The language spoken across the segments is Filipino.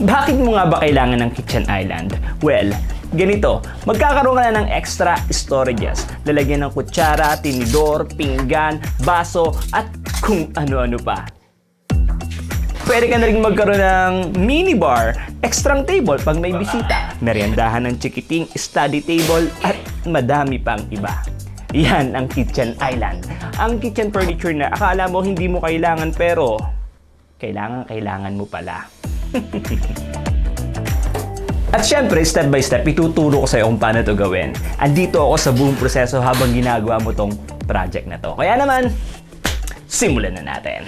Bakit mo nga ba kailangan ng kitchen island? Well, ganito, magkakaroon ka na ng extra storages. Lalagyan ng kutsara, tinidor, pinggan, baso, at kung ano-ano pa. Pwede ka na rin magkaroon ng minibar, extrang table pag may bisita, meryendahan ng chikiting, study table, at madami pang iba. Yan ang kitchen island. Ang kitchen furniture na akala mo hindi mo kailangan pero kailangan mo pala. At syempre, step by step, ituturo ko sa'yo kung paano ito gawin. Andito ako sa buong proseso habang ginagawa mo tong project na to. Kaya naman, simulan na natin.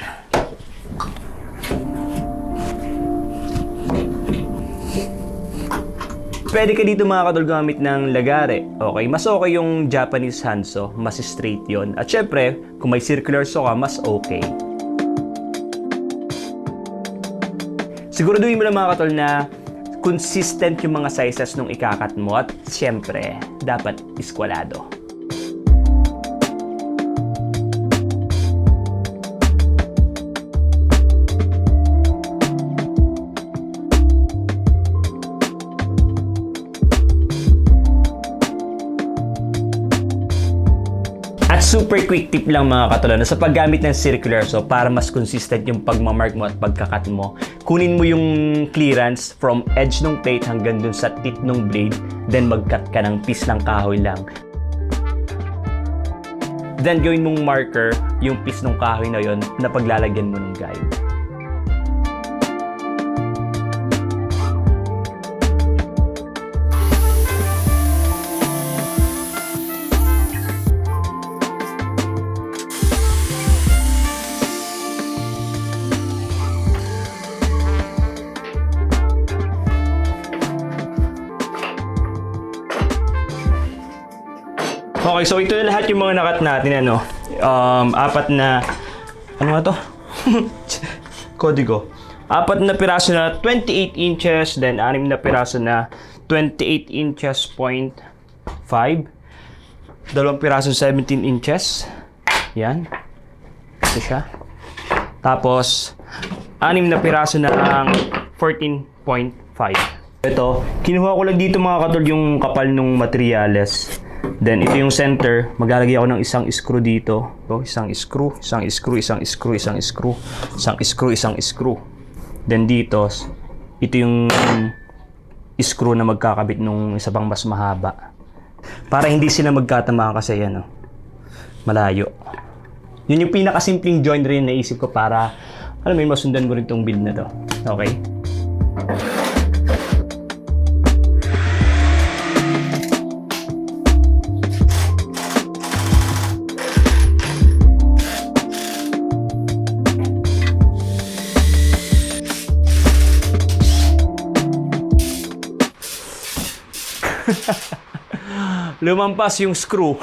Pwede ka dito mga katol gumamit ng lagare. Okay, mas okay yung Japanese handsaw, mas straight yon. At syempre, kung may circular saw ka, mas okay. Siguraduhin mo lang mga katol na consistent yung mga sizes nung ikakat mo at syempre, dapat iskwalado. At super quick tip lang mga katulad sa paggamit ng circular saw para mas consistent yung pagmamark mo at pagkakat mo. Kunin mo yung clearance from edge ng plate hanggang dun sa tip ng blade, then mag-cut ka ng piece ng kahoy lang. Then gawin mong marker yung piece ng kahoy na yon na paglalagyan mo ng guide. Okay, so ito na lahat yung mga nakat natin, ano. Apat na, ano nga to? Kodigo. Apat na piraso na 28 inches, then 6 na piraso na 28 inches point 5. Dalawang piraso 17 inches. Yan. Ito siya. Tapos, 6 na piraso na 14.5. Ito, kinuha ko lang dito mga katol yung kapal ng materyales. Then, ito yung center. Maglalagay ako ng isang screw dito. So, isang screw, isang screw, isang screw, isang screw, isang screw, isang screw. Then, dito, ito yung screw na magkakabit nung isa pang mas mahaba. Para hindi sila magkatamaan kasi yan, malayo. Yun yung pinakasimpleng joint rin na naisip ko para, alam mo, masundan mo rin itong build na to. Okay? Lumampas yung screw.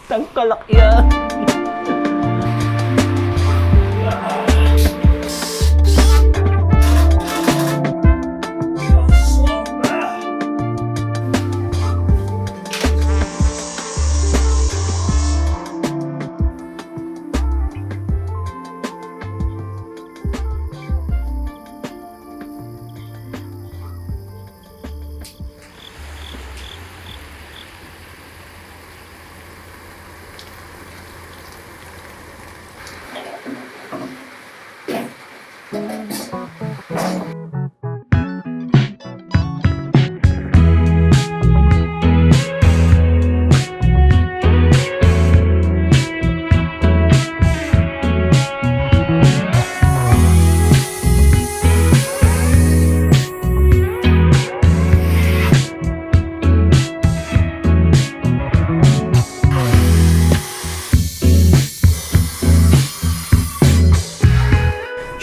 Tangkalak yan.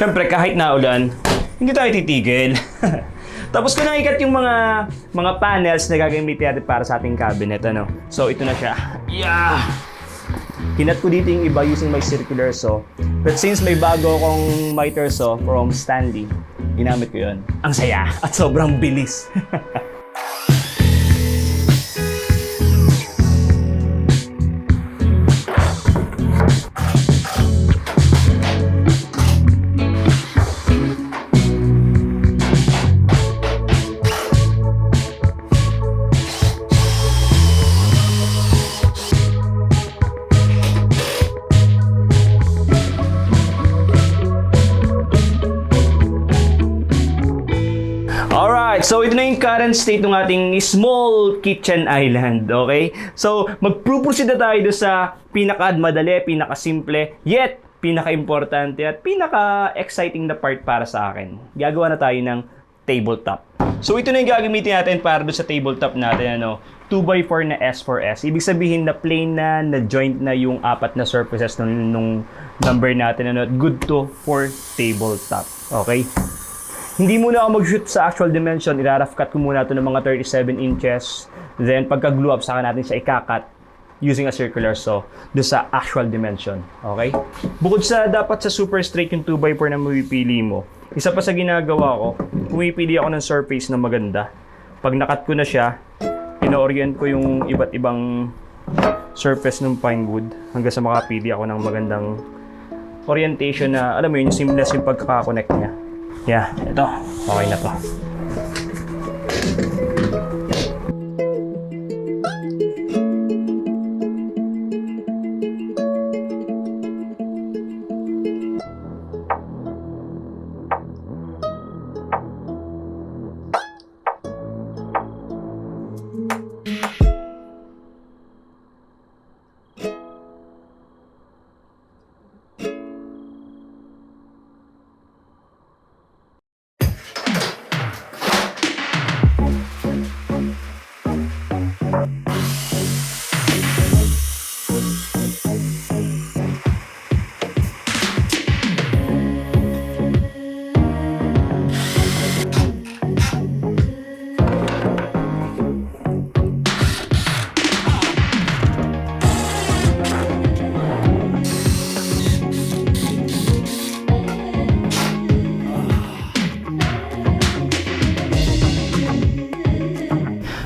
Siyempre, kahit naulan, hindi tayo titigil. Tapos ko nang ikat yung mga panels na gagamitin natin para sa ating cabinet, ano. So, ito na siya. Yeah! Hinat ko dito yung iba using my circular saw. But since may bago akong miter saw from Stanley, ginamit ko yun. Ang saya at sobrang bilis. yung current state ng ating small kitchen island, okay? So, mag-proceed na tayo doon sa pinaka-madali, pinaka-simple, yet pinaka-importante at pinaka-exciting na part para sa akin. Gagawa na tayo ng tabletop. So, ito na yung gagamitin natin para doon sa tabletop natin, 2x4 na S4S. Ibig sabihin na plain na joint na yung apat na surfaces nung number natin, good to for tabletop. Okay? Hindi muna ako mag-shoot sa actual dimension. I-rough cut ko muna ito ng mga 37 inches. Then, pagka-glue up, saka natin siya i-cut using a circular saw doon sa actual dimension. Okay? Bukod sa dapat sa super straight yung 2x4 na mapipili mo, isa pa sa ginagawa ko, pumipili ako ng surface na maganda. Pag nakat ko na siya, ino-orient ko yung iba't ibang surface ng pine wood hanggang sa makapili ako ng magandang orientation na, alam mo yun, yung seamless yung pagkakakonect niya. Yeah, ito. Okay na to.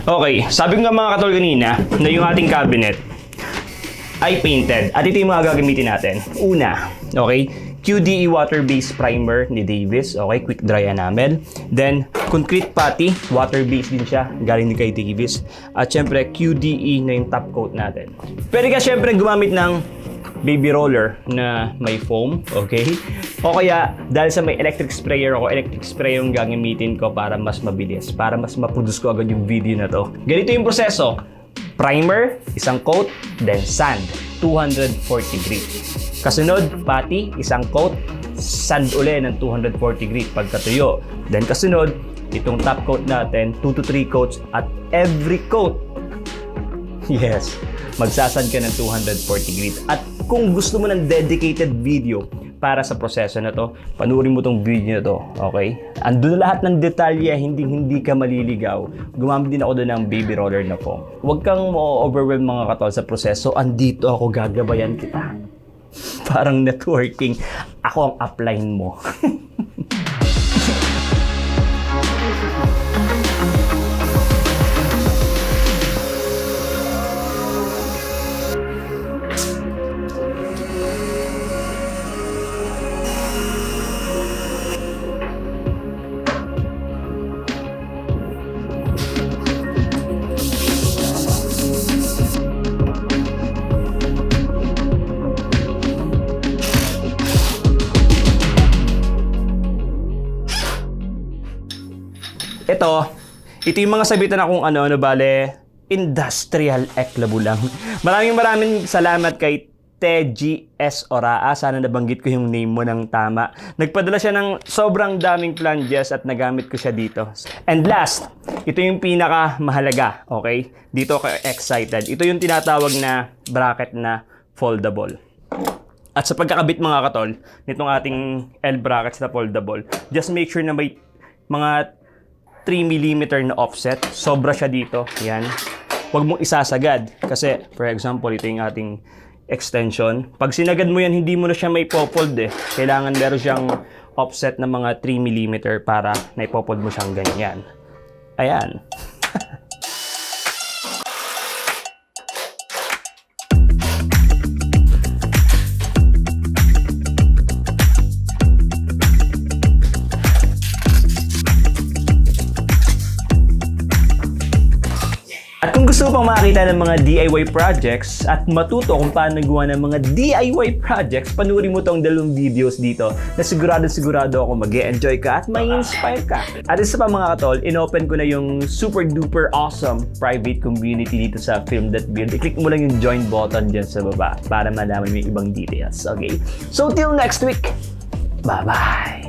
Okay, sabi ko nga mga katol kanina na yung ating cabinet ay painted. At ito yung mga gagamitin natin. Una, okay, QDE water-based primer ni Davis. Okay, quick dry enamel. Then, concrete putty, water-based din siya. Galing din kay Davis. At syempre, QDE na yung top coat natin. Pwede ka syempre gumamit ng baby roller na may foam, okay? O kaya, dahil sa may electric sprayer yung gagamitin ko para mas mabilis, para mas maproduce ko agad yung video na to. Ganito yung proseso. Primer, isang coat, then sand, 240 grit. Kasunod, putty, isang coat, sand uli ng 240 grit pagkatuyo. Then kasunod, itong top coat natin, 2 to 3 coats at every coat. Yes, magsasad ka ng 240 grit. At kung gusto mo ng dedicated video para sa proseso na to, panuorin mo tong video na to, okay? Andun na lahat ng detalye, hindi ka maliligaw. Gumamit din ako doon ng baby roller na foam. Huwag kang ma-overwhelm mga katol sa proseso. Andito ako, gagabayan kita. Parang networking. Ako ang upline mo. Ito yung mga sabitan akong bale, industrial eklabo lang. Maraming salamat kay Teji S. Oraa. Sana nabanggit ko yung name mo ng tama. Nagpadala siya ng sobrang daming flanges at nagamit ko siya dito. And last, ito yung pinaka mahalaga, okay? Dito ako excited. Ito yung tinatawag na bracket na foldable. At sa pagkakabit mga katol, nitong ating L brackets na foldable, just make sure na may mga 3mm na offset. Sobra siya dito. Yan. Huwag mong isasagad. Kasi, for example, ito yung ating extension. Pag sinagad mo yan, hindi mo na siya may popold eh. Kailangan meron siyang offset na mga 3mm para naipopold mo siyang ganyan. Ayan. At kung gusto pang makakita ng mga DIY projects at matuto kung paano gawa ng mga DIY projects, panurin mo tong dalawang videos dito na sigurado ako mag-e-enjoy ka at may inspire ka. At isa pa mga katol, inopen ko na yung super duper awesome private community dito sa Film.Build. I-click mo lang yung join button dyan sa baba para malaman mo yung ibang details. Okay? So till next week, bye-bye!